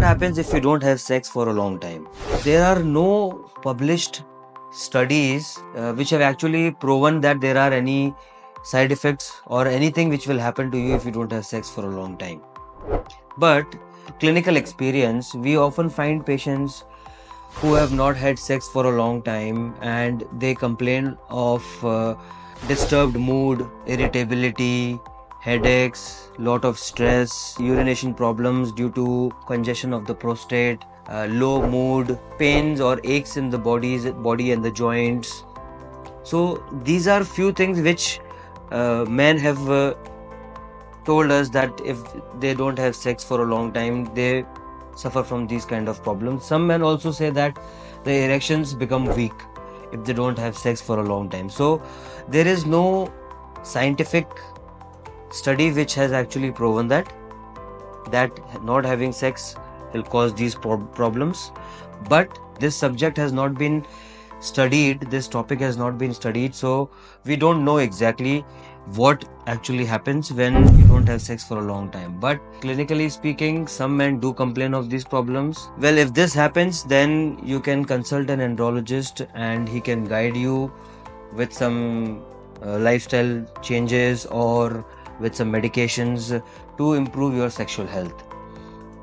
happens if you don't have sex for a long time? There are no published studies which have actually proven that there are any side effects or anything which will happen to you if you don't have sex for a long time. But clinical experience, we often find patients who have not had sex for a long time and they complain of disturbed mood, irritability, headaches, lot of stress, urination problems due to congestion of the prostate, low mood, pains or aches in the body and the joints. So these are few things which men have told us that if they don't have sex for a long time, they suffer from these kind of problems. Some men also say that the erections become weak if they don't have sex for a long time. So there is no scientific study which has actually proven that not having sex will cause these problems. But this subject has not been studied, this topic has not been studied, so we don't know exactly what actually happens when you don't have sex for a long time. But clinically speaking, some men do complain of these problems. Well, if this happens, then you can consult an andrologist and he can guide you with some lifestyle changes or with some medications to improve your sexual health.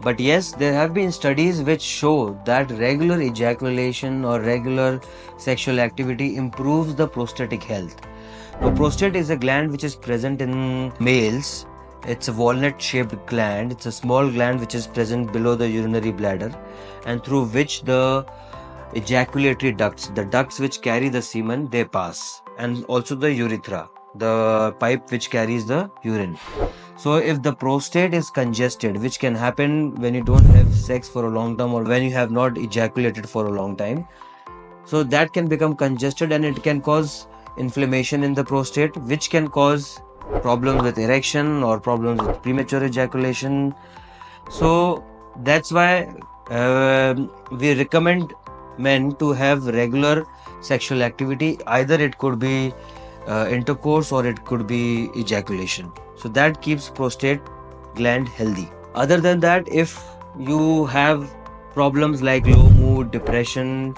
But yes, there have been studies which show that regular ejaculation or regular sexual activity improves the prostatic health. Now, prostate is a gland which is present in males. It's a walnut-shaped gland. It's a small gland which is present below the urinary bladder and through which the ejaculatory ducts, the ducts which carry the semen, they pass, and also the urethra, the pipe which carries the urine. So if the prostate is congested, which can happen when you don't have sex for a long time or when you have not ejaculated for a long time, so that can become congested and it can cause inflammation in the prostate, which can cause problems with erection or problems with premature ejaculation. So that's why we recommend men to have regular sexual activity. Either it could be intercourse or it could be ejaculation. So that keeps prostate gland healthy. Other than that, if you have problems like low mood, depression,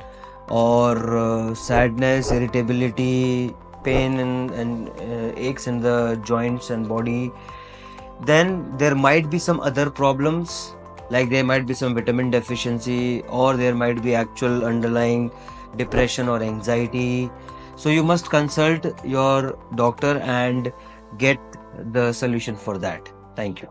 or sadness, irritability, pain and aches in the joints and body, then there might be some other problems, like there might be some vitamin deficiency or there might be actual underlying depression or anxiety. So you must consult your doctor and get the solution for that. Thank you.